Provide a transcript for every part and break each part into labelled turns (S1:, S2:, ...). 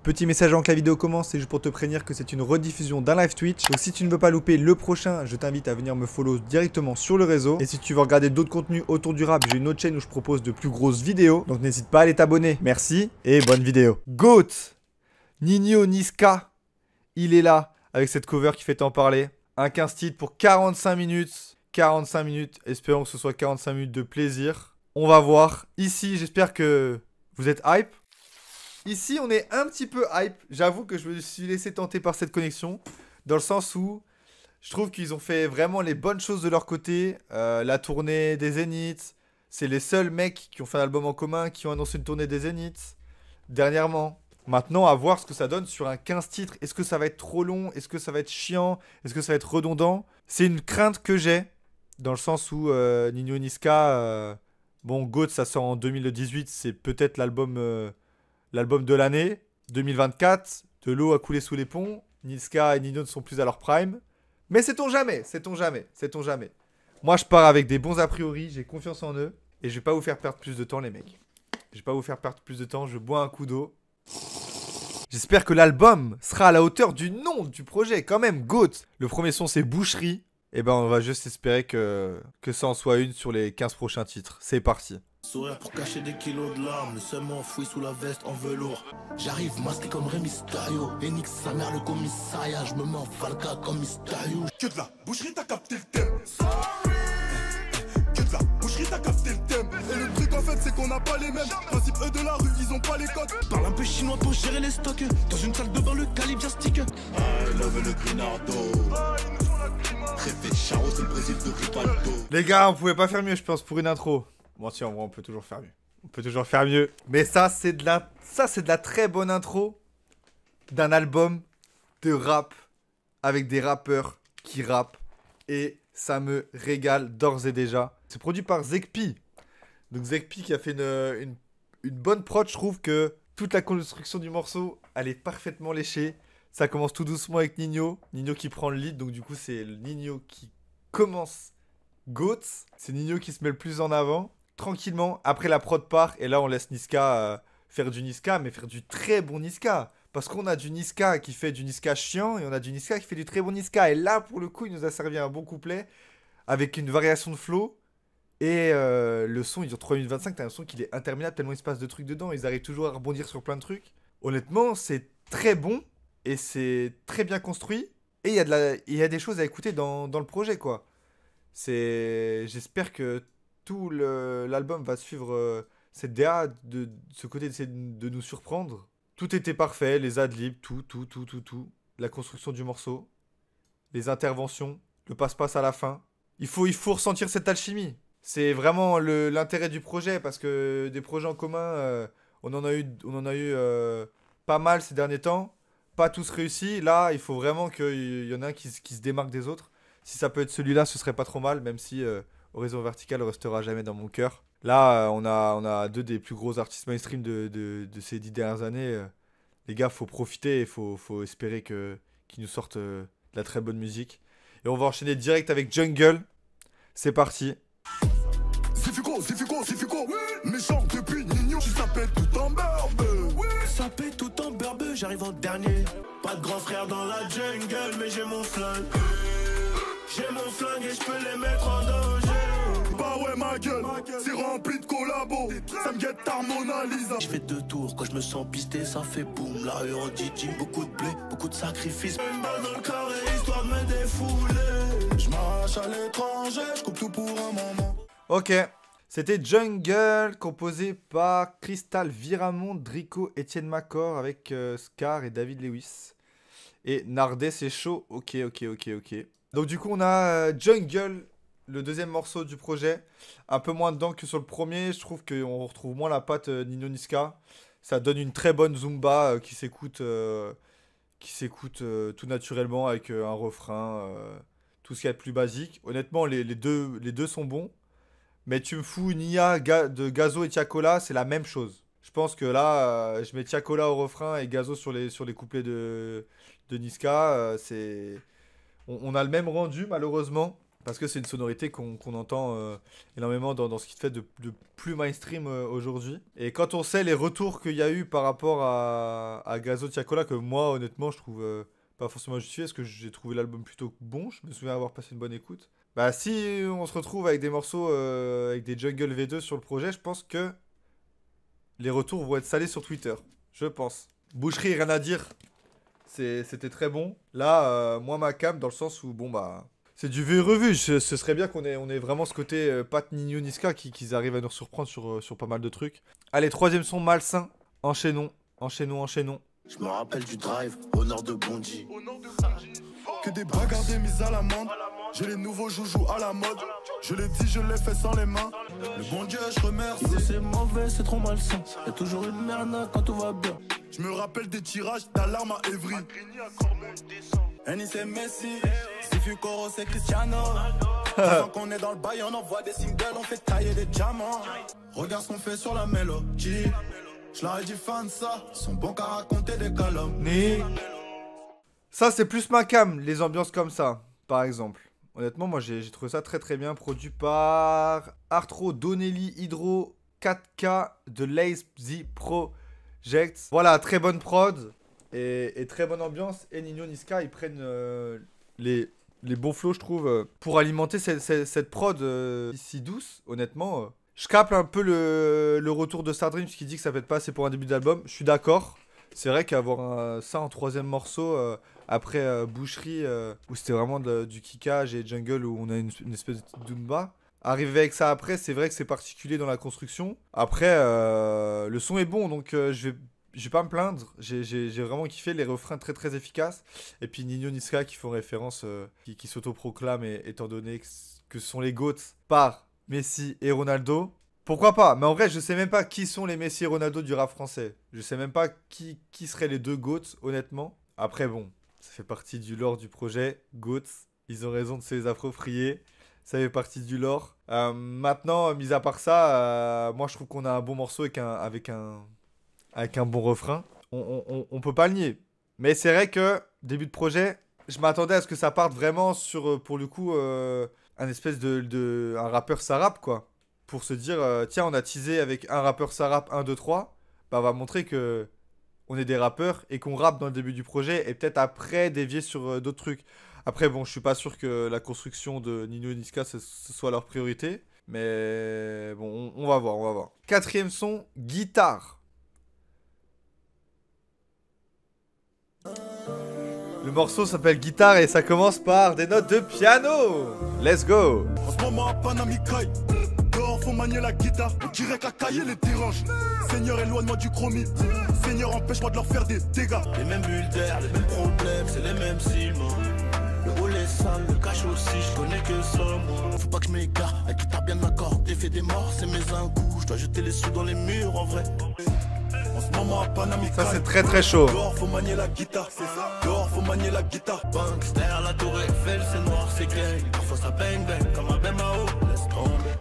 S1: Petit message avant que la vidéo commence, c'est juste pour te prévenir que c'est une rediffusion d'un live Twitch. Donc si tu ne veux pas louper le prochain, je t'invite à venir me follow directement sur le réseau. Et si tu veux regarder d'autres contenus autour du rap, j'ai une autre chaîne où je propose de plus grosses vidéos. Donc n'hésite pas à aller t'abonner. Merci et bonne vidéo. GOAT, Ninho Niska, il est là avec cette cover qui fait tant parler. Un 15 titres pour 45 minutes. 45 minutes, espérons que ce soit 45 minutes de plaisir. On va voir. Ici, j'espère que vous êtes hype. Ici, on est un petit peu hype. J'avoue que je me suis laissé tenter par cette connexion. Dans le sens où je trouve qu'ils ont fait vraiment les bonnes choses de leur côté. La tournée des Zéniths. C'est les seuls mecs qui ont fait un album en commun qui ont annoncé une tournée des Zéniths dernièrement. Maintenant, à voir ce que ça donne sur un 15 titres. Est-ce que ça va être trop long? Est-ce que ça va être chiant? Est-ce que ça va être redondant? C'est une crainte que j'ai. Dans le sens où Ninho Niska... bon, GOAT, ça sort en 2018. C'est peut-être l'album de l'année. 2024, de l'eau a coulé sous les ponts. Niska et Ninho ne sont plus à leur prime. Mais sait-on jamais, sait-on jamais, sait-on jamais. Moi, je pars avec des bons a priori. J'ai confiance en eux. Et je vais pas vous faire perdre plus de temps, les mecs. Je vais pas vous faire perdre plus de temps. Je bois un coup d'eau. J'espère que l'album sera à la hauteur du nom du projet. Quand même, GOAT. Le premier son, c'est Boucherie. Et ben, on va juste espérer que ça en soit une sur les 15 prochains titres. C'est parti.
S2: Sourire pour cacher des kilos de larmes, le seum enfoui sous la veste en velours. J'arrive masqué comme Rey Mysterio, et nique sa mère le commissariat, je me mets en Falca comme Mysterio.
S3: Que de la boucherie, t'as capté le thème. Sorry. Que de la boucherie, t'as capté le thème. Et le truc en fait, c'est qu'on n'a pas les mêmes principes, eux de la rue, ils ont pas les codes.
S2: Parle un peu chinois pour gérer les stocks, dans une salle de bain le calibre bien stick.
S3: I love le Grinardo. Réfé Charo, c'est le Brésil de Ripaldo.
S1: Les gars, on pouvait pas faire mieux, je pense, pour une intro. Bon, si, en vrai, on peut toujours faire mieux. On peut toujours faire mieux. Mais ça, c'est de la très bonne intro d'un album de rap avec des rappeurs qui rappent. Et ça me régale d'ores et déjà. C'est produit par Zekpi. Donc Zekpi qui a fait une bonne prod. Je trouve que toute la construction du morceau, elle est parfaitement léchée. Ça commence tout doucement avec Ninho. Ninho qui prend le lead. Donc du coup, c'est le Ninho qui commence GOAT. C'est Ninho qui se met le plus en avant. Tranquillement, après la prod part, et là on laisse Niska faire du Niska, mais faire du très bon Niska. Parce qu'on a du Niska qui fait du Niska chiant, et on a du Niska qui fait du très bon Niska. Et là, pour le coup, il nous a servi un bon couplet, avec une variation de flow. Et le son, il dure 3 minutes 25, t'as l'impression qu'il est interminable, tellement il se passe de trucs dedans, ils arrivent toujours à rebondir sur plein de trucs. Honnêtement, c'est très bon, et c'est très bien construit, et il y a des choses à écouter dans le projet, quoi. J'espère que tout l'album va suivre cette DA de ce côté d'essayer de nous surprendre. Tout était parfait, les adlibs, tout. La construction du morceau, les interventions, le passe-passe à la fin. Il faut ressentir cette alchimie. C'est vraiment l'intérêt du projet parce que des projets en commun, on en a eu pas mal ces derniers temps. Pas tous réussis. Là, il faut vraiment qu'il y en ait un qui se démarque des autres. Si ça peut être celui-là, ce serait pas trop mal, même si Horizon Vertical restera jamais dans mon cœur. Là, on a deux des plus gros artistes mainstream de ces 10 dernières années. Les gars, faut profiter et faut espérer qu'ils nous sortent de la très bonne musique. Et on va enchaîner direct avec Jungle. C'est parti.
S3: Zifico, méchant depuis Ninho, tu s'appelles tout en barbe.
S2: Ça pète tout en beurbe, j'arrive en dernier. Pas de grand frère dans la jungle, mais j'ai mon flingue. J'ai mon flingue et je peux les mettre en danger.
S3: Bah ouais ma gueule, c'est rempli de collabos. Ça me guette ta Mona Lisa.
S2: Je fais 2 tours, quand je me sens pisté, ça fait boum. La rue en DJ, beaucoup de blé, beaucoup de sacrifices. Une balle dans le carré, histoire de me défouler.
S3: Je m'arrache à l'étranger, je coupe tout pour un moment.
S1: Ok. C'était Jungle, composé par Crystal Viramont, Drico, Etienne Macor, avec Scar et David Lewis. Et Nardé, c'est chaud. Ok. Donc du coup, on a Jungle, le deuxième morceau du projet. Un peu moins dedans que sur le premier. Je trouve qu'on retrouve moins la patte Ninho Niska. Ça donne une très bonne Zumba qui s'écoute tout naturellement avec un refrain. Tout ce qu'il y a de plus basique. Honnêtement, les deux sont bons. Mais tu me fous une IA de Gazo et Tiakola, c'est la même chose. Je pense que là, je mets Tiakola au refrain et Gazo sur les couplets de Niska. On a le même rendu, malheureusement. Parce que c'est une sonorité qu'on entend énormément dans ce qui fait de plus mainstream aujourd'hui. Et quand on sait les retours qu'il y a eu par rapport à Gazo Tiakola, que moi honnêtement je trouve pas forcément justifié, parce que j'ai trouvé l'album plutôt bon, je me souviens avoir passé une bonne écoute. Bah si on se retrouve avec des morceaux avec des Jungle V2 sur le projet, je pense que les retours vont être salés sur Twitter. Je pense. Boucherie, rien à dire. C'était très bon. Là, moi ma cam, dans le sens où bon bah... C'est du vu et revu, ce serait bien qu'on ait vraiment ce côté Pat, Nino, Niska qu'ils arrivent à nous surprendre sur pas mal de trucs. Allez, troisième son, Malsain. Enchaînons.
S2: Je me rappelle du drive, au nord de Bondy.
S3: Que des bagarres des mises à l'amende. J'ai les nouveaux joujoux à la mode. Je l'ai dit, je l'ai fait sans les mains. Le bon Dieu, je remercie.
S2: C'est mauvais, c'est trop malsain. Y'a toujours une merde quand tout va bien.
S3: Je me rappelle des tirages d'alarme à Evry. Ennis c'est Messi, Sifu Coro c'est Cristiano. Disant qu'on est dans le bail, on envoie des singles, on fait tailler des diamants. Regarde ce qu'on fait sur la mélodie. Je leur ai dit fan ça, ils sont bons qu'à raconter des calomnies.
S1: Ça c'est plus ma cam, les ambiances comme ça, par exemple. Honnêtement, moi j'ai trouvé ça très très bien, produit par Artro, Donnelly, Hydro, 4K de Lazy Project. Voilà, très bonne prod et très bonne ambiance. Et Nino Niska, ils prennent les bons flows, je trouve, pour alimenter cette prod si douce. Honnêtement, je capte un peu le retour de Stardreams qui dit que ça peut être pas assez pour un début d'album. Je suis d'accord. C'est vrai qu'avoir ça en troisième morceau, après Boucherie, où c'était vraiment du kickage, et Jungle, où on a une espèce de Doomba. Arriver avec ça après, c'est vrai que c'est particulier dans la construction. Après, le son est bon, donc je vais pas me plaindre. J'ai vraiment kiffé les refrains très très efficaces. Et puis Nino Niska qui font référence, qui s'autoproclament, étant donné que ce sont les GOATs par Messi et Ronaldo. Pourquoi pas? Mais en vrai, je sais même pas qui sont les Messi et Ronaldo du rap français. Je sais même pas qui seraient les deux GOATs, honnêtement. Après, bon, ça fait partie du lore du projet. GOATs, ils ont raison de se les approprier. Ça fait partie du lore. Maintenant, mis à part ça, moi je trouve qu'on a un bon morceau avec un bon refrain. On peut pas le nier. Mais c'est vrai que, début de projet, je m'attendais à ce que ça parte vraiment sur, pour le coup, un espèce un rappeur ça rappe, quoi. Pour se dire, tiens, on a teasé avec un rappeur ça rappe 1, 2, 3. Bah, on va montrer que on est des rappeurs et qu'on rappe dans le début du projet et peut-être après dévier sur d'autres trucs. Après, bon, je suis pas sûr que la construction de Nino et Niska ce soit leur priorité. Mais bon, on va voir. Quatrième son, guitare. Le morceau s'appelle Guitare et ça commence par des notes de piano. Let's go.
S3: En ce moment à Panama Kai. Dehors faut manier la guitare. On dirait que la cahier les dérange. Seigneur éloigne-moi du chromie. Seigneur empêche-moi de leur faire des dégâts.
S2: Les mêmes bulles d'air, les mêmes problèmes, c'est les mêmes ciments. Le haut les sales, le cache aussi, je connais que ça moi. Faut pas que je m'égare, la guitare bien accordée, fait des morts, c'est mes ingouts. Je dois jeter les sous dans les murs en vrai.
S3: En ce moment à Panama
S1: Ça c'est très très chaud.
S3: Dehors faut manier la guitare, c'est ça. Dehors faut manier la guitare.
S2: Bankster, la tour Eiffel, c'est noir, c'est gang. Parfois ça bang bang, comme un BMAO, laisse tomber.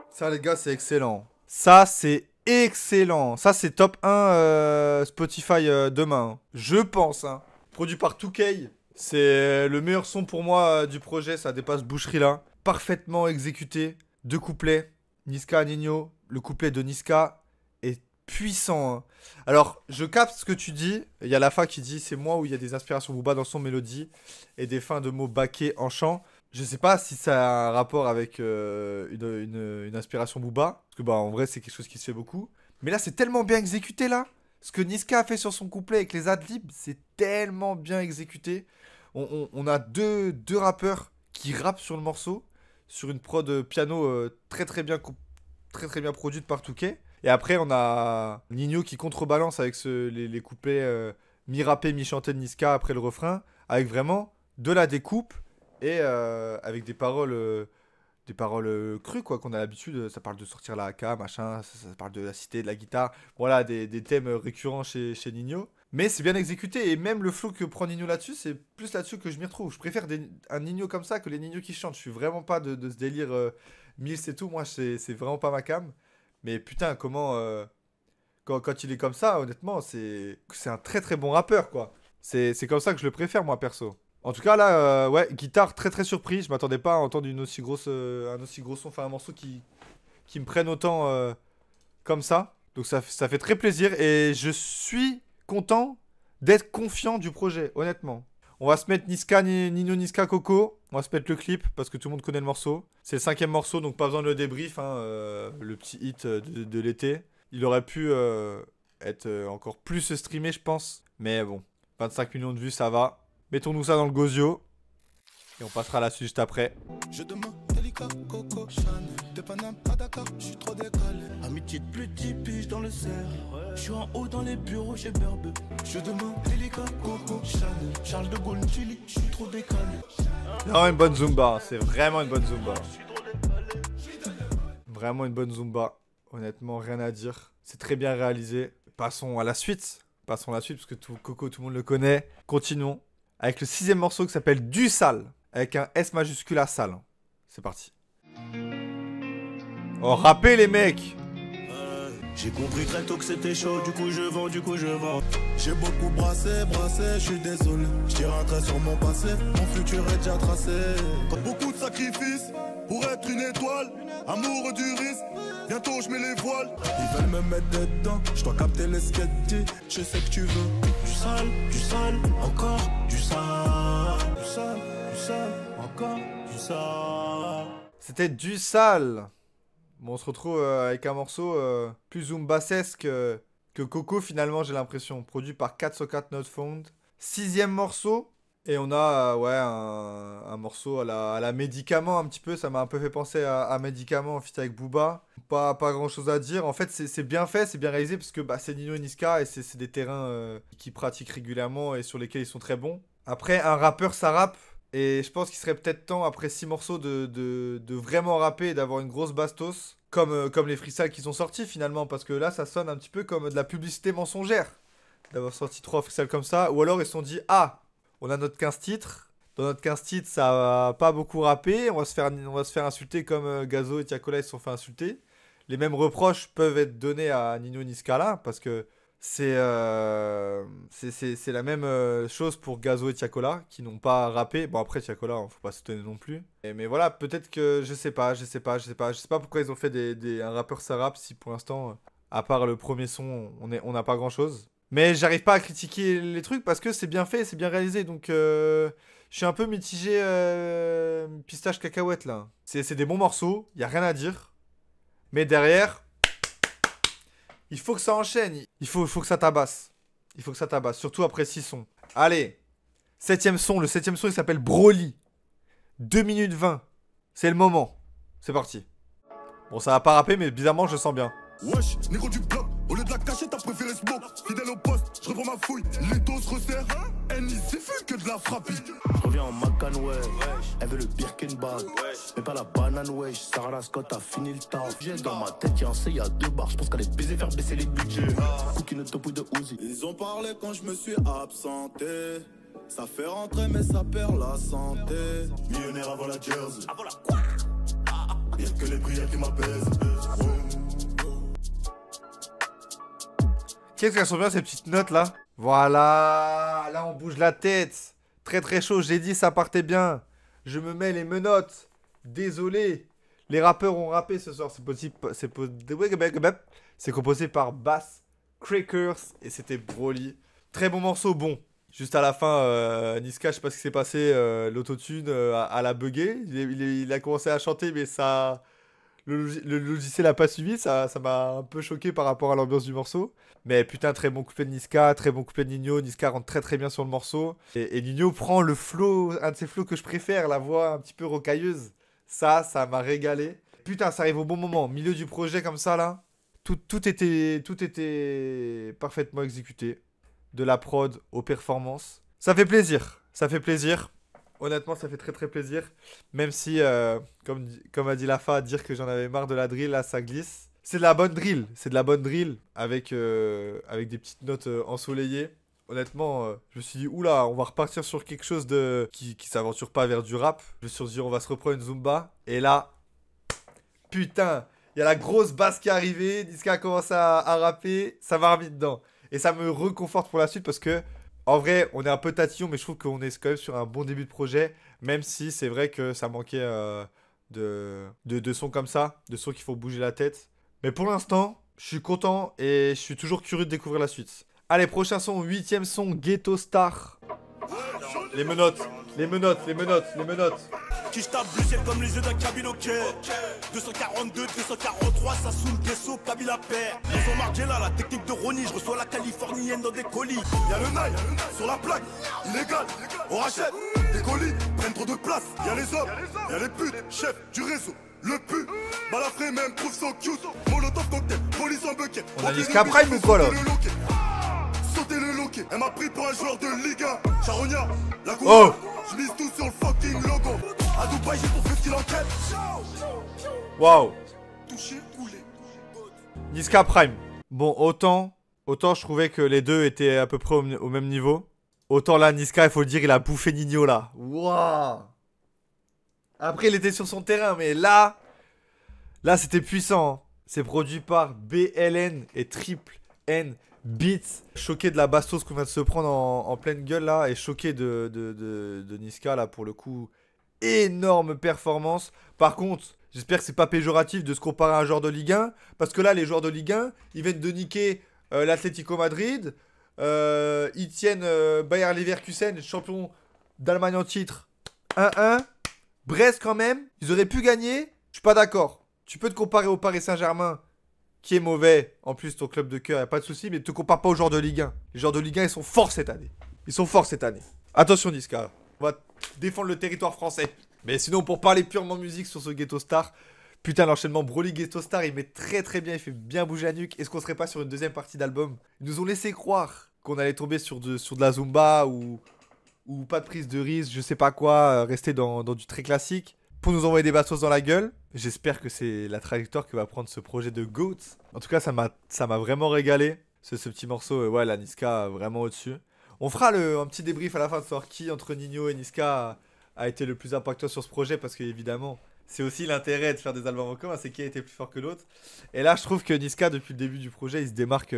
S1: Ça les gars c'est excellent. Ça c'est excellent. Ça c'est top 1 Spotify demain. Je pense. Hein. Produit par 2K. C'est le meilleur son pour moi du projet. Ça dépasse Boucherie là. Parfaitement exécuté. 2 couplets. Niska, Nino. Le couplet de Niska est puissant. Hein. Alors je capte ce que tu dis. Il y a la fin qui dit c'est moi où il y a des inspirations Booba dans son mélodie. Et des fins de mots baqués en chant. Je sais pas si ça a un rapport avec une inspiration Booba. Parce que bah en vrai c'est quelque chose qui se fait beaucoup. Mais là c'est tellement bien exécuté là. Ce que Niska a fait sur son couplet avec les adlibs, c'est tellement bien exécuté. On a deux rappeurs qui rappent sur le morceau. Sur une prod piano très très bien produite par Touquet. Et après on a Nino qui contrebalance avec les couplets mi-rappés, mi-chantés de Niska après le refrain. Avec vraiment de la découpe. Et avec des paroles crues, quoi, qu'on a l'habitude. Ça parle de sortir la AK, machin, ça parle de la cité, de la guitare. Voilà, des thèmes récurrents chez Nino. Mais c'est bien exécuté, et même le flow que prend Nino là-dessus, c'est plus là-dessus que je m'y retrouve. Je préfère un Nino comme ça que les Nino qui chantent. Je suis vraiment pas de ce délire Mills et tout. Moi, c'est vraiment pas ma cam. Mais putain, comment... Quand il est comme ça, honnêtement, c'est un très très bon rappeur, quoi. C'est comme ça que je le préfère, moi, perso. En tout cas, là, ouais, guitare très très surpris. Je m'attendais pas à entendre un aussi gros son, enfin un morceau qui me prenne autant comme ça. Donc ça fait très plaisir et je suis content d'être confiant du projet, honnêtement. On va se mettre Nino Niska Coco. On va se mettre le clip parce que tout le monde connaît le morceau. C'est le 5e morceau, donc pas besoin de le débrief. Hein, le petit hit de l'été. Il aurait pu être encore plus streamé, je pense. Mais bon, 25 millions de vues, ça va. Mettons-nous ça dans le gosio. Et on passera à la suite juste après.
S3: Je demande délicat, Coco, Chanel. De Paname à Dakar, je suis trop décalé. Amitié de plus 10 piges dans le cerf. Je suis en haut dans les bureaux chez Berbe. Je demande délicat, Coco, Chanel. Charles de Gaulle, Chili, je suis trop décalé.
S1: Non, une bonne Zumba. C'est vraiment une bonne Zumba. Vraiment une bonne Zumba. Honnêtement, rien à dire. C'est très bien réalisé. Passons à la suite. Passons à la suite parce que Coco, tout le monde le connaît. Continuons. Avec le 6e morceau qui s'appelle Du Sale. Avec un S majuscule à sale. C'est parti. Oh, rappez les mecs.
S2: J'ai compris très tôt que c'était chaud, du coup je vends.
S3: J'ai beaucoup brassé, je suis désolé. Je tire un trait sur mon passé, mon futur est déjà tracé. Beaucoup de sacrifices pour être une étoile. Amoureux du risque, bientôt je mets les voiles. Ils veulent me mettre dedans, je dois capter les sketchs. Je sais que tu veux
S2: Du sale, encore du sale. Du sale, encore du sale.
S1: C'était Du Sale. Bon, on se retrouve avec un morceau plus zumbassesque que Coco finalement, j'ai l'impression. Produit par 404 Not Found. 6e morceau. Et on a ouais, un morceau à la Médicament un petit peu. Ça m'a un peu fait penser à Médicament en feat avec Booba. Pas grand chose à dire. En fait, c'est bien fait, c'est bien réalisé parce que bah, c'est Nino et Niska et c'est des terrains qu'ils pratiquent régulièrement et sur lesquels ils sont très bons. Après, un rappeur, ça rappe. Et je pense qu'il serait peut-être temps, après 6 morceaux, de vraiment rapper et d'avoir une grosse bastos. Comme les freestyles qui sont sortis finalement. Parce que là, ça sonne un petit peu comme de la publicité mensongère. D'avoir sorti 3 freestyles comme ça. Ou alors ils se sont dit, ah, on a notre 15 titres. Dans notre 15 titres, ça va pas beaucoup rapper. On va se faire insulter comme Gazo et Tiakola ils se sont fait insulter. Les mêmes reproches peuvent être donnés à Nino Niska là. Parce que c'est la même chose pour Gazo et Tiakola qui n'ont pas rappé. Bon après Tiakola, faut pas s'étonner non plus. Mais voilà, peut-être que je sais pas pourquoi ils ont fait un rappeur ça rappe si pour l'instant, à part le premier son, on n'a pas grand chose. Mais j'arrive pas à critiquer les trucs parce que c'est bien fait, c'est bien réalisé. Donc je suis un peu mitigé pistache cacahuète là. C'est des bons morceaux, y a rien à dire. Mais derrière, il faut que ça enchaîne. Il faut que ça tabasse. Il faut que ça tabasse. Surtout après 6 sons. Allez. 7ème son. Le 7ème son, il s'appelle Broly. 2 minutes 20. C'est le moment. C'est parti. Bon, ça va pas rapper, mais bizarrement, je le sens bien.
S3: Wesh, négro du bloc, au lieu de la cacher, t'as préféré smoke. Fidèle au poste, je reprends ma fouille. Les dos se resserrent. Ennis, c'est fait que de la frappe.
S2: Je reviens en Macan, ouais. Elle veut le Birkenbag. Mais pas la banane, wesh. Sarah Scott a fini le taf. J'ai dans ma tête, y'a un C, y'a 2 barres. Je pense qu'elle est baisée, faire baisser les budgets. Cookie ne top de Uzi.
S3: Ils ont parlé quand je me suis absenté. Ça fait rentrer, mais ça perd la santé. Millionnaire avant la Jersey.
S2: Avant la quoi?
S3: Y'a que les prières qui m'apaisent.
S1: Qu'est-ce qu'elles sont bien ces petites notes là? Voilà, là on bouge la tête. Très très chaud, j'ai dit ça partait bien. Je me mets les menottes. Désolé. Les rappeurs ont rappé ce soir. C'est composé par Bass Crackers et c'était Broly. Très bon morceau, bon. Juste à la fin, Niska, je sais pas ce qui s'est passé, l'autotune à la bugger. Il a commencé à chanter, mais ça... Le logiciel n'a pas suivi, ça m'a un peu choqué par rapport à l'ambiance du morceau. Mais putain, très bon couplet de Niska, très bon couplet de Nino. Niska rentre très très bien sur le morceau. Et Nino prend le flow, un de ses flows que je préfère, la voix un petit peu rocailleuse. Ça m'a régalé. Putain, ça arrive au bon moment. Milieu du projet comme ça, là. Tout était parfaitement exécuté. De la prod aux performances. Ça fait plaisir. Ça fait plaisir. Honnêtement, ça fait très très plaisir. Même si, comme a dit Lafa, dire que j'en avais marre de la drill, là, ça glisse. C'est de la bonne drill. C'est de la bonne drill avec des petites notes ensoleillées. Honnêtement, je me suis dit, oula, on va repartir sur quelque chose qui s'aventure pas vers du rap. Je me suis dit, on va se reprendre une Zumba. Et là, putain, il y a la grosse basse qui est arrivée. Niska a commencé à rapper. Ça m'a remis dedans. Et ça me reconforte pour la suite parce que En vrai, on est un peu tatillon, mais je trouve qu'on est quand même sur un bon début de projet. Même si c'est vrai que ça manquait de sons comme ça, de sons qui font bouger la tête. Mais pour l'instant, je suis content et je suis toujours curieux de découvrir la suite. Allez, prochain son, 8ème son, Ghetto Star. Les menottes, les menottes, les menottes, les menottes.
S3: Qui je tape ciel comme les yeux d'un kabyloké. 242, 243, ça soule Guesso, Kabila père. Ils ont marqué là, la technique de Ronnie, je reçois la californienne dans des colis. Y'a le nail sur la plaque, illégal, on rachète. Les colis prennent trop de place, y'a les hommes, y'a les putes, chef du réseau. Le pute, balafré même trouve ça cute. Molotov cocktail, police en bucket.
S1: On a Niska Prime ou quoi là?
S3: Sauter le loquet, elle m'a pris pour un joueur de Ligue 1. Charognard, la cour,
S1: Oh,
S3: je mise tout sur le fucking logo. À Dubaï, j'ai pour fait ce qu'il enquête.
S1: waouh.
S3: Touché, coulé.
S1: Niska Prime. Bon, autant je trouvais que les deux étaient à peu près au même niveau. Autant là, Niska, il faut le dire, il a bouffé Nino là. Waouh. Après, il était sur son terrain, mais là c'était puissant. Hein. C'est produit par BLN et Triple N Beats. Choqué de la bastos qu'on vient de se prendre en pleine gueule là. Et choqué de Niska là, pour le coup. Énorme performance. Par contre, j'espère que c'est pas péjoratif de se comparer à un joueur de Ligue 1. Parce que là, les joueurs de Ligue 1, ils viennent de niquer l'Atlético Madrid. Ils tiennent Bayer Leverkusen, champion d'Allemagne en titre. 1-1. Brest quand même, ils auraient pu gagner. Je suis pas d'accord. Tu peux te comparer au Paris Saint-Germain, qui est mauvais. En plus, ton club de cœur, y a pas de souci. Mais te compare pas aux joueurs de Ligue 1. Les joueurs de Ligue 1, ils sont forts cette année. Ils sont forts cette année. Attention Niska, on va défendre le territoire français. Mais sinon, pour parler purement musique sur ce Ghetto Star, putain, l'enchaînement Broly Ghetto Star, il met très très bien, il fait bien bouger la nuque. Est-ce qu'on serait pas sur une deuxième partie d'album? Ils nous ont laissé croire qu'on allait tomber sur de la Zumba ou pas de prise de risque, je sais pas quoi, rester dans du très classique. Pour nous envoyer des bastos dans la gueule. J'espère que c'est la trajectoire que va prendre ce projet de GOAT. En tout cas, ça m'a vraiment régalé. Ce petit morceau, ouais, la Niska vraiment au-dessus. On fera un petit débrief à la fin de savoir qui entre Nino et Niska a été le plus impactant sur ce projet. Parce qu'évidemment, c'est aussi l'intérêt de faire des albums en commun, c'est qui a été plus fort que l'autre. Et là, je trouve que Niska, depuis le début du projet, il se démarque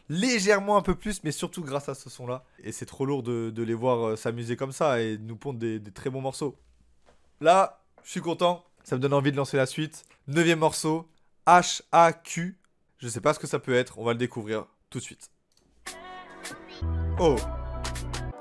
S1: légèrement un peu plus, mais surtout grâce à ce son-là. Et c'est trop lourd de les voir s'amuser comme ça et de nous pondre des très bons morceaux. Là, je suis content. Ça me donne envie de lancer la suite. 9ème morceau, HAQ. Je sais pas ce que ça peut être, on va le découvrir tout de suite. Oh,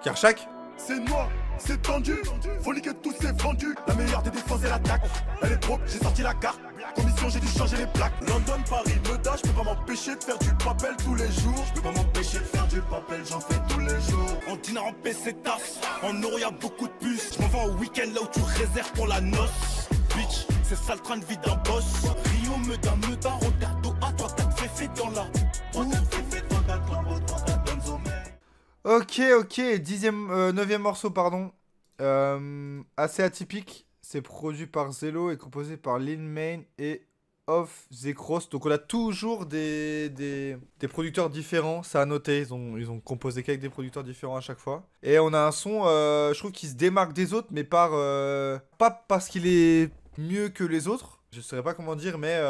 S1: Kershak.
S3: C'est noir, c'est tendu. Folie que tout s'est vendu. La meilleure des défenses est l'attaque. Elle est trop, j'ai sorti la carte. Commission, j'ai dû changer les plaques. London, Paris, Noda, je peux pas m'empêcher de faire du papel tous les jours. Je peux pas m'empêcher de faire du papel, j'en fais tous les jours. En dîner en PC tasse, en euro y'a beaucoup de puces. Je m'en vais au week-end là où tu réserves pour la noce. Bitch, c'est ça le train de vie d'un boss. Rio, Meda, Roberto, à toi t'as fait dans la.
S1: Ok, 9ème morceau, pardon. Assez atypique. C'est produit par Zelo et composé par Lil Main et Off The Cross. Donc on a toujours des producteurs différents, ça a noté. Ils ont composé qu'avec des producteurs différents à chaque fois. Et on a un son, je trouve, qui se démarque des autres, mais pas parce qu'il est mieux que les autres. Je saurais pas comment dire, mais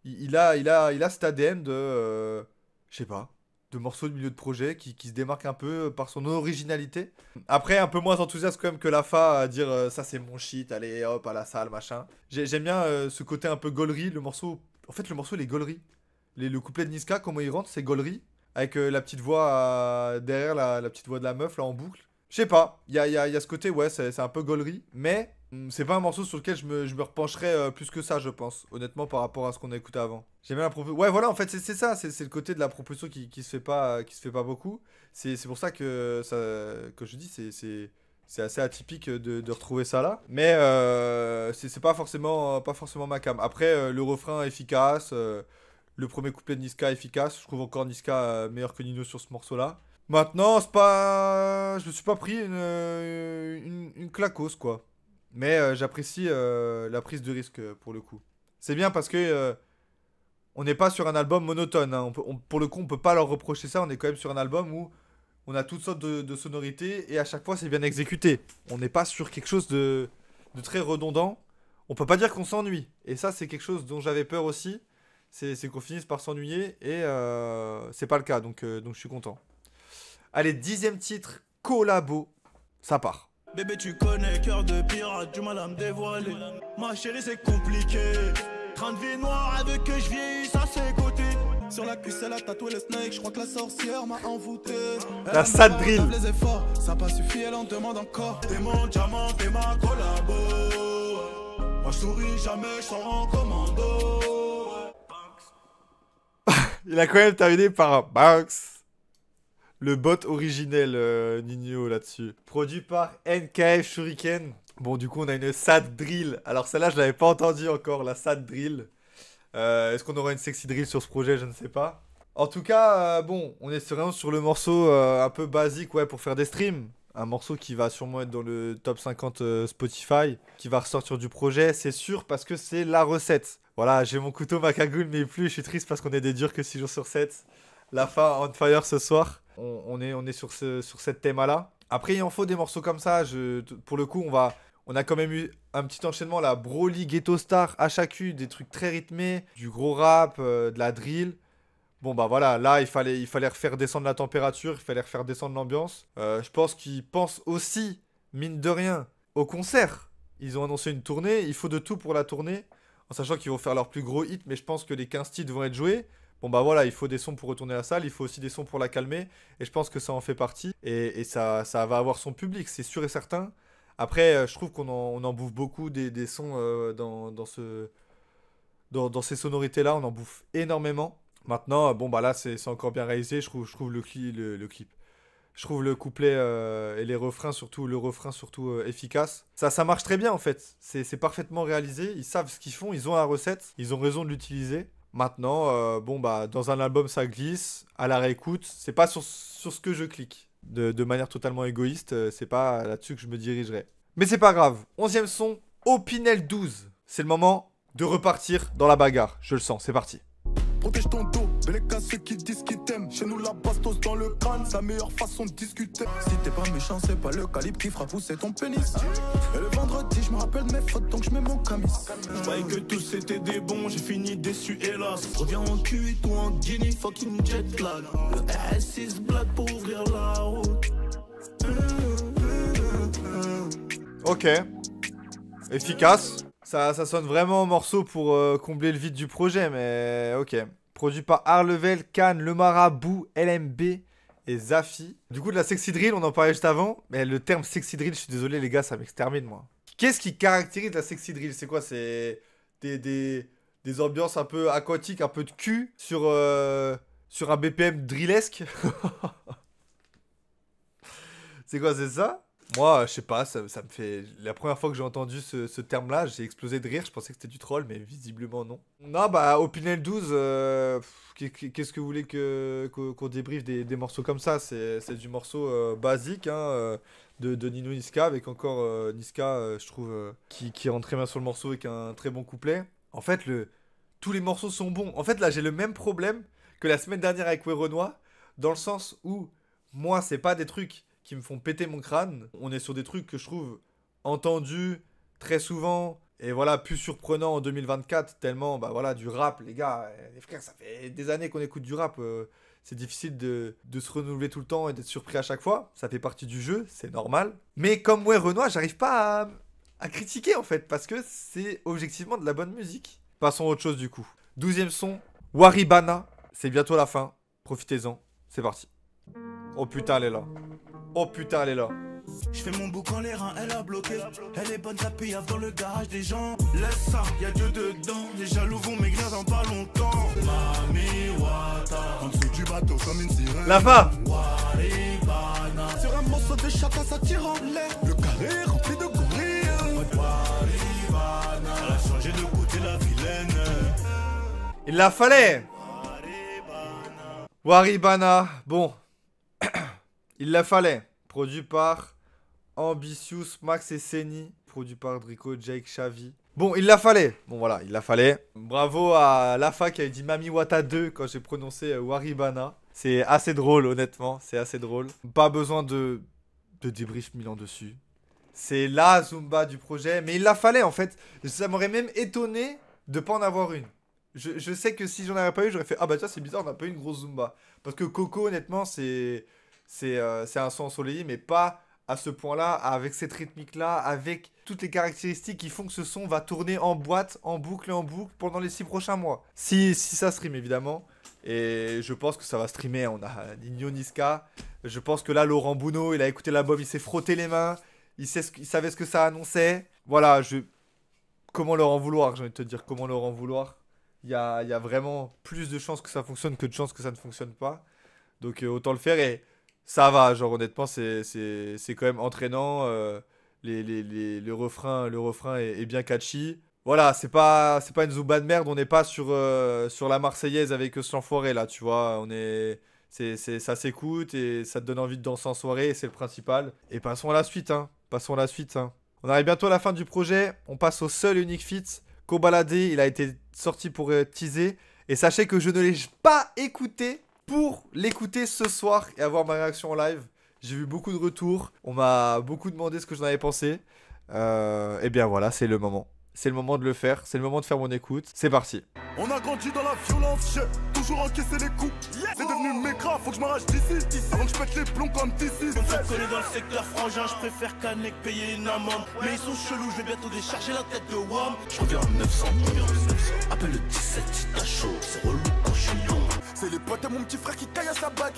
S1: il a cet ADN de... je sais pas. De morceaux de milieu de projet qui se démarque un peu par son originalité. Après, un peu moins enthousiaste quand même que Lafa à dire ça c'est mon shit, allez hop à la salle, machin. J'aime bien ce côté un peu gaulerie, le morceau. En fait, le morceau il est gaulerie. Le couplet de Niska, comment il rentre, c'est gaulerie. Avec la petite voix derrière, la petite voix de la meuf là en boucle. Je sais pas, il y a ce côté, ouais, c'est un peu gaulerie, mais c'est pas un morceau sur lequel je me repencherais plus que ça, je pense, honnêtement, par rapport à ce qu'on a écouté avant. J'aime bien la proposition. Ouais, voilà, en fait, c'est ça, c'est le côté de la proposition qui se fait pas beaucoup. C'est pour ça que je dis, c'est assez atypique de retrouver ça là. Mais c'est pas forcément ma cam. Après, le refrain efficace, le premier couplet de Niska efficace. Je trouve encore Niska meilleur que Nino sur ce morceau-là. Maintenant, c'est pas... Je me suis pas pris une claquose, quoi. Mais j'apprécie la prise de risque, pour le coup. C'est bien parce que... on n'est pas sur un album monotone. Hein. Pour le coup, on peut pas leur reprocher ça. On est quand même sur un album où on a toutes sortes de sonorités. Et à chaque fois, c'est bien exécuté. On n'est pas sur quelque chose de très redondant. On peut pas dire qu'on s'ennuie. Et ça, c'est quelque chose dont j'avais peur aussi. C'est qu'on finisse par s'ennuyer. Et c'est pas le cas. Donc je suis content. Allez, 10e titre, collabo. Ça part.
S3: Bébé, tu connais, cœur de pirate, du mal à me dévoiler. Ma chérie, c'est compliqué. Train de vie noire avec que je vieillis à ses côtés. Sur la cuisse, elle a tatoué le snake. Je crois que la sorcière m'a envoûté.
S1: La sad drill.
S3: Les efforts, ça n'a pas suffi, elle en demande encore. T'es mon diamant, t'es ma collabo. Moi, je souris jamais, je sors en commando.
S1: Il a quand même terminé par un Banks. Le bot originel, Nino, là-dessus. Produit par NKF Shuriken. Bon, du coup, on a une sad drill. Alors, celle-là, je l'avais pas entendue encore, la sad drill. Est-ce qu'on aura une sexy drill sur ce projet? Je ne sais pas. En tout cas, bon, on est vraiment sur le morceau un peu basique, ouais, pour faire des streams. Un morceau qui va sûrement être dans le top 50 Spotify, qui va ressortir du projet, c'est sûr, parce que c'est la recette. Voilà, j'ai mon couteau, ma cagoule, mais plus, je suis triste parce qu'on est des durs que 6 jours sur 7. La fin on fire ce soir. On est sur cette thème-là. Après, il en faut des morceaux comme ça. Pour le coup, on a quand même eu un petit enchaînement là. Broly, Ghetto Star, HAQ, des trucs très rythmés, du gros rap, de la drill. Bon bah voilà, là il fallait refaire descendre la température, il fallait refaire descendre l'ambiance. Je pense qu'ils pensent aussi, mine de rien, au concert. Ils ont annoncé une tournée, il faut de tout pour la tournée. En sachant qu'ils vont faire leur plus gros hit, mais je pense que les 15 titres vont être joués. Bon bah voilà, il faut des sons pour retourner à la salle, il faut aussi des sons pour la calmer. Et je pense que ça en fait partie. Et ça va avoir son public, c'est sûr et certain. Après, je trouve qu'on en bouffe beaucoup des sons dans ces sonorités-là, on en bouffe énormément. Maintenant, bon bah là c'est encore bien réalisé, je trouve le clip. Je trouve le couplet et les refrains surtout, le refrain surtout efficace. Ça marche très bien en fait, c'est parfaitement réalisé, ils savent ce qu'ils font, ils ont la recette, ils ont raison de l'utiliser. Maintenant, bon bah dans un album ça glisse, à la réécoute, c'est pas sur ce que je clique. De manière totalement égoïste, c'est pas là-dessus que je me dirigerai. Mais c'est pas grave, 11e son, Opinel 12. C'est le moment de repartir dans la bagarre, je le sens, c'est parti.
S3: Protège ton dos, bel à ceux qui disent qu'ils t'aiment. Chez nous, la bastos dans le crâne, c'est la meilleure façon de discuter. Si t'es pas méchant, c'est pas le calibre qui fera pousser ton pénis. Et le vendredi, je me rappelle de mes fautes, donc je mets mon camis. Je croyais que tous c'était des bons, j'ai fini déçu, hélas. Reviens en cuit ou en Guinée, fucking jet lag. Le S6 black pour ouvrir la route.
S1: Ok. Efficace. Ça sonne vraiment en morceau pour combler le vide du projet, mais ok. Produit par Arlevel, Khan, Le Marabout, LMB et Zafi. Du coup, de la sexy drill, on en parlait juste avant. Mais le terme sexy drill, je suis désolé les gars, ça m'extermine moi. Qu'est-ce qui caractérise la sexy drill? C'est quoi? C'est des ambiances un peu aquatiques, un peu de cul sur un BPM drillesque. C'est quoi, c'est ça? Moi, je sais pas, ça me fait... La première fois que j'ai entendu ce terme-là, j'ai explosé de rire. Je pensais que c'était du troll, mais visiblement non. Non, bah, Opinel 12, qu'est-ce que vous voulez qu'on débriefe des morceaux comme ça? C'est du morceau basique, hein, de Nino Niska, avec encore Niska, je trouve, qui rentre très bien sur le morceau avec un très bon couplet. En fait, tous les morceaux sont bons. En fait, là, j'ai le même problème que la semaine dernière avec Werenoi, dans le sens où, moi, c'est pas des trucs qui me font péter mon crâne. On est sur des trucs que je trouve entendus très souvent et voilà, plus surprenants en 2024, tellement, bah voilà, du rap, les gars, les frères, ça fait des années qu'on écoute du rap, c'est difficile de se renouveler tout le temps et d'être surpris à chaque fois, ça fait partie du jeu, c'est normal. Mais comme moi, Renoir, j'arrive pas à critiquer en fait, parce que c'est objectivement de la bonne musique. Passons à autre chose du coup. 12e son, Waribana, c'est bientôt la fin, profitez-en, c'est parti. Oh putain, elle est là. Oh putain, elle est là.
S3: Je fais mon bouc en les reins, elle a bloqué. Elle est bonne, ça pillave dans le garage des gens. Laisse ça, y'a Dieu dedans. Les jaloux vont maigrir dans pas longtemps. Mami Wata, en dessous du bateau comme une sirène.
S1: La fin.
S3: Waribana, sur un morceau de chata, ça tire en l'air. Le carré rempli de gorilles. Waribana, elle a changé de côté la vilaine.
S1: Il la fallait. Waribana, bon. Il la fallait. Produit par Ambitious, Max et Seni. Produit par Drico, Jake, Xavi. Bon, il la fallait. Bon, voilà, il la fallait. Bravo à Lafa qui avait dit Mami Wata 2 quand j'ai prononcé Waribana. C'est assez drôle, honnêtement. C'est assez drôle. Pas besoin de débrief Milan dessus. C'est la Zumba du projet. Mais il la fallait, en fait. Ça m'aurait même étonné de pas en avoir une. Je sais que si j'en avais pas eu, j'aurais fait ah bah tiens, c'est bizarre, on n'a pas eu une grosse Zumba. Parce que Coco, honnêtement, c'est c'est un son ensoleillé, mais pas à ce point-là, avec cette rythmique-là, avec toutes les caractéristiques qui font que ce son va tourner en boîte, en boucle et en boucle pendant les 6 prochains mois. Si ça stream, évidemment. Et je pense que ça va streamer. On a Ninho, Niska. Je pense que là, Laurent Bounot, il a écouté l'album, il s'est frotté les mains. Il savait ce que ça annonçait. Voilà, comment leur en vouloir, j'ai envie de te dire. Comment leur en vouloir. Il y a vraiment plus de chances que ça fonctionne que de chances que ça ne fonctionne pas. Donc autant le faire et ça va. Genre honnêtement, c'est quand même entraînant. Le refrain est bien catchy. Voilà, c'est pas une Zumba de merde. On n'est pas sur la Marseillaise avec ce l'enfoiré là, tu vois. Ça s'écoute et ça te donne envie de danser en soirée, c'est le principal. Et passons à la suite, hein. On arrive bientôt à la fin du projet. On passe au seul et unique feat. Kobalade, il a été sorti pour teaser. Et sachez que je ne l'ai pas écouté pour l'écouter ce soir et avoir ma réaction en live. J'ai vu beaucoup de retours. On m'a beaucoup demandé ce que j'en avais pensé. Et bien voilà, c'est le moment. C'est le moment de le faire. C'est le moment de faire mon écoute. C'est parti.
S3: On a grandi dans la violence, j'ai toujours encaissé les coups. C'est devenu mécra, faut que je m'arrache d'ici. Avant que je pète les plombs comme d'ici.
S2: On me connaît dans le secteur frangin, je préfère canner que payer une amende. Mais ils sont chelous, je vais bientôt décharger la tête de WAM. Je reviens en 900, appelle le 17 si t'as chaud, c'est relou quand je suis long.
S3: C'est les potes à mon petit frère qui taille à sa bague.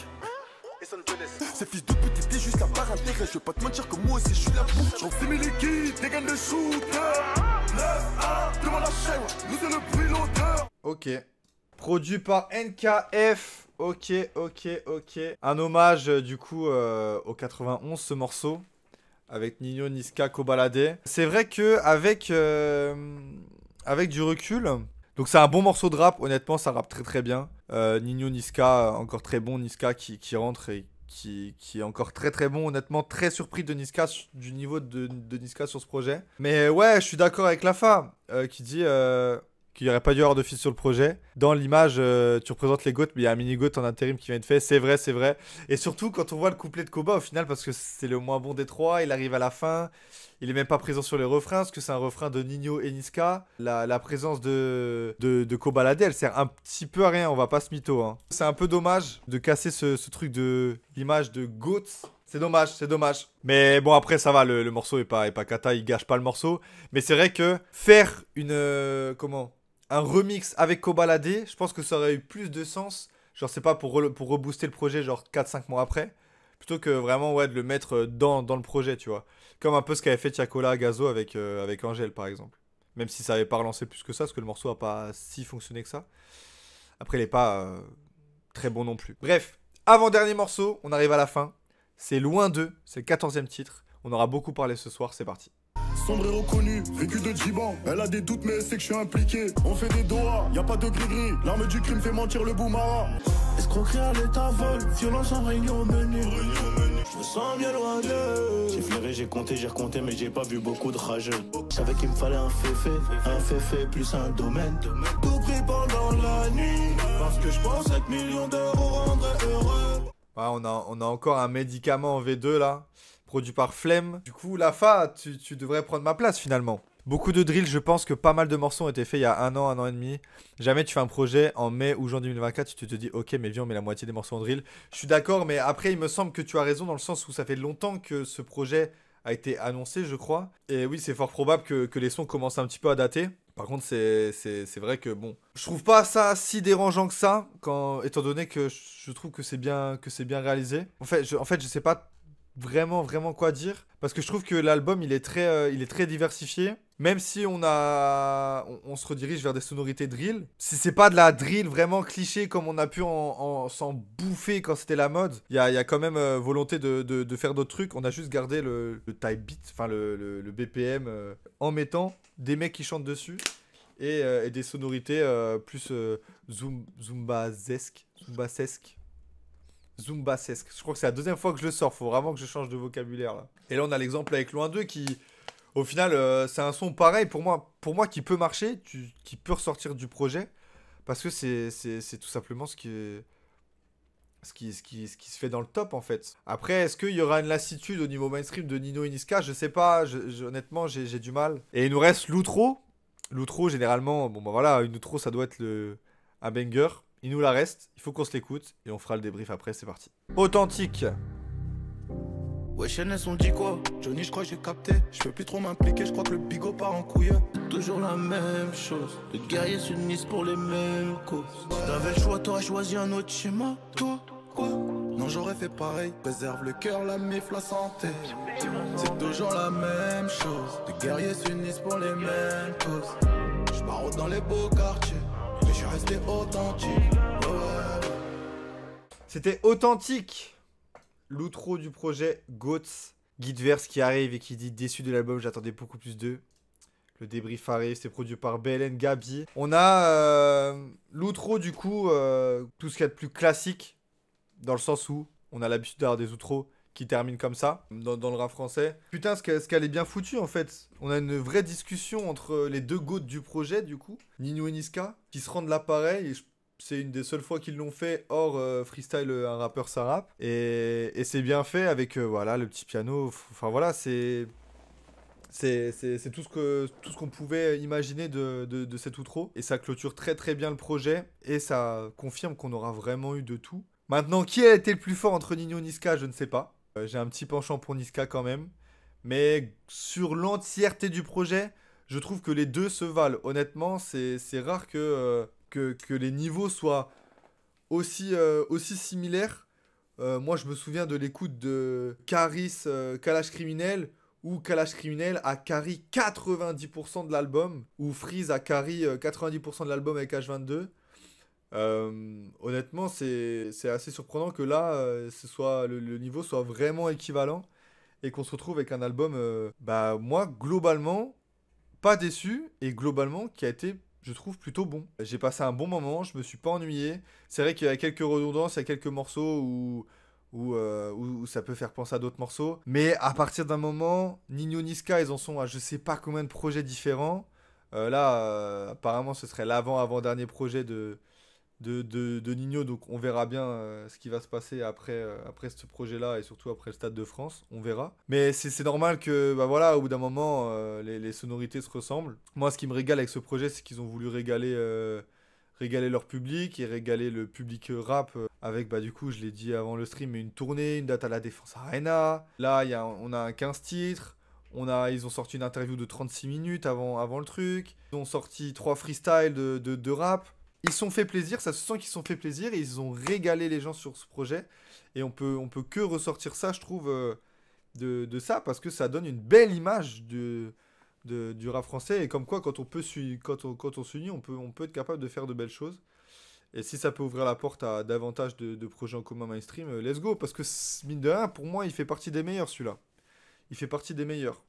S3: Ces fils de pute étaient juste à part intégrée. Je vais pas te mentir que moi aussi je suis la bouffe. J'en sais mes liquides, des gains de shooter. 9-1, devant la chaîne, nous c'est le bruit, l'odeur.
S1: Ok. Produit par NKF. Ok. Un hommage du coup au 91 ce morceau. Avec Ninho, Niska, Kobalade. C'est vrai que avec du recul. Donc c'est un bon morceau de rap, honnêtement ça rappe très très bien. Ninho, Niska, encore très bon. Niska qui rentre et qui est encore très très bon. Honnêtement très surpris de Niska, du niveau de Niska sur ce projet. Mais ouais, je suis d'accord avec Lafa qui dit qu'il n'y aurait pas dû avoir de feat sur le projet. Dans l'image, tu représentes les GOAT, mais il y a un mini-GOAT en intérim qui vient de fait. C'est vrai. Et surtout quand on voit le couplet de Koba au final, parce que c'est le moins bon des trois, il arrive à la fin. Il est même pas présent sur les refrains, parce que c'est un refrain de Ninho et Niska. La présence de Kobalade, elle sert un petit peu à rien, on va pas se mytho. Hein. C'est un peu dommage de casser ce truc de l'image de GOAT. C'est dommage. Mais bon, après, ça va, le morceau est pas cata, il gâche pas le morceau. Mais c'est vrai que faire un remix avec Kobalade, je pense que ça aurait eu plus de sens. Genre, c'est pas pour rebooster le projet, genre 4-5 mois après. Plutôt que vraiment, ouais, de le mettre dans le projet, tu vois. Comme un peu ce qu'avait fait Tiakola Gazo avec Angèle, par exemple. Même si ça avait pas relancé plus que ça, parce que le morceau a pas si fonctionné que ça. Après, il est pas très bon non plus. Bref, avant-dernier morceau, on arrive à la fin. C'est Loin 2, c'est le 14e titre. On aura beaucoup parlé ce soir, c'est parti.
S3: Sombre et reconnu, vécu de Djiban. Elle a des doutes mais elle sait que je suis impliqué. On fait des doigts, y a pas de gris-gris. L'arme du crime fait mentir le boumara.
S2: Escroquerie à l'état vol, violence en réunion au menu. Je me sens bien loin d'eux. J'ai flairé, j'ai compté, j'ai recompté, mais j'ai pas vu beaucoup de rageux. Je savais qu'il me fallait un féfé plus un domaine. Tout pris pendant la nuit, parce que je pense 5 millions d'euros rendraient heureux.
S1: Ouais, on a encore un médicament en V2 là, produit par Flemme. Du coup, Lafa, tu devrais prendre ma place finalement. Beaucoup de drill, je pense que pas mal de morceaux ont été faits il y a un an et demi. Jamais tu fais un projet en mai ou juin 2024, tu te dis ok, mais viens, on met la moitié des morceaux en drill. Je suis d'accord, mais après, il me semble que tu as raison dans le sens où ça fait longtemps que ce projet a été annoncé, je crois. Et oui, c'est fort probable que les sons commencent un petit peu à dater. Par contre, c'est vrai que bon, je trouve pas ça si dérangeant que ça, étant donné que je trouve que c'est bien réalisé. En fait, je sais pas vraiment quoi dire, parce que je trouve que l'album il est très diversifié. Même si on se redirige vers des sonorités drill, si c'est pas de la drill vraiment cliché comme on a pu s'en bouffer quand c'était la mode, il y a quand même volonté de faire d'autres trucs. On a juste gardé le type beat, enfin le BPM en mettant des mecs qui chantent dessus et des sonorités plus zumbasesque. Je crois que c'est la deuxième fois que je le sors, faut vraiment que je change de vocabulaire là. Et là on a l'exemple avec Loin 2 qui... Au final, c'est un son pareil pour moi qui peut marcher, qui peut ressortir du projet, parce que c'est tout simplement ce qui se fait dans le top en fait. Après, est-ce qu'il y aura une lassitude au niveau mainstream de Ninho et Niska? Je sais pas, honnêtement j'ai du mal. Et il nous reste l'outro. L'outro généralement, bon bah voilà, une outro ça doit être un banger. Il nous la reste, il faut qu'on se l'écoute et on fera le débrief après, c'est parti. Authentique,
S2: Ouais, chaînes on dit quoi?
S3: Johnny, je crois que j'ai capté. Je peux plus trop m'impliquer, je crois que le bigot part en couille.
S2: Toujours la même chose. Les guerriers s'unissent pour les mêmes causes. Si t'avais le choix, t'aurais choisi un autre schéma.
S3: Toi, quoi? Non, j'aurais fait pareil. Préserve le cœur, la mif, la santé. C'est toujours la même chose. Les guerriers s'unissent pour les mêmes causes. Je barre dans les beaux quartiers, mais je suis resté authentique. Ouais.
S1: C'était authentique. L'outro du projet Goats. Guidverse qui arrive et qui dit déçu de l'album, j'attendais beaucoup plus d'eux. Le débrief arrive, c'est produit par BLN Gabi. On a l'outro du coup, tout ce qu'il y a de plus classique, dans le sens où on a l'habitude d'avoir des outros qui terminent comme ça, dans le rap français. Putain, ce qu'elle est bien foutue en fait. On a une vraie discussion entre les deux goats du projet du coup, Nino et Niska, qui se rendent l'appareil et c'est une des seules fois qu'ils l'ont fait hors freestyle, un rappeur ça rappe. Et c'est bien fait avec voilà, le petit piano. Enfin voilà, c'est tout ce qu'on pouvait imaginer de cet outro. Et ça clôture très très bien le projet. Et ça confirme qu'on aura vraiment eu de tout. Maintenant, qui a été le plus fort entre Nino et Niska, je ne sais pas. J'ai un petit penchant pour Niska quand même. Mais sur l'entièreté du projet, je trouve que les deux se valent. Honnêtement, c'est rare que les niveaux soient aussi similaires. Moi, je me souviens de l'écoute de Caris, Kalash Criminel, où Kalash Criminel a carry 90% de l'album, ou Freeze a carry 90% de l'album avec H22. Honnêtement, c'est assez surprenant que là, le niveau soit vraiment équivalent et qu'on se retrouve avec un album, moi, globalement, pas déçu et globalement qui a été, je trouve, plutôt bon. J'ai passé un bon moment, je me suis pas ennuyé. C'est vrai qu'il y a quelques redondances, il y a quelques morceaux où ça peut faire penser à d'autres morceaux. Mais à partir d'un moment, Nino Niska, ils en sont à je sais pas combien de projets différents. Apparemment, ce serait l'avant-dernier projet de Nino, donc on verra bien ce qui va se passer après ce projet-là et surtout après le Stade de France, on verra. Mais c'est normal que, au bout d'un moment, les sonorités se ressemblent. Moi, ce qui me régale avec ce projet, c'est qu'ils ont voulu régaler leur public et régaler le public rap avec, du coup, je l'ai dit avant le stream, une tournée, une date à la Défense Arena. Là, on a un 15 titres. Ils ont sorti une interview de 36 minutes avant le truc. Ils ont sorti 3 freestyles de rap. Ils se sont fait plaisir, ça se sent qu'ils se sont fait plaisir et ils ont régalé les gens sur ce projet. Et on peut que ressortir ça, je trouve, de ça, parce que ça donne une belle image du rap français. Et comme quoi, quand on s'unit, on peut être capable de faire de belles choses. Et si ça peut ouvrir la porte à davantage de projets en commun mainstream, let's go. Parce que, mine de rien, pour moi, il fait partie des meilleurs, celui-là. Il fait partie des meilleurs.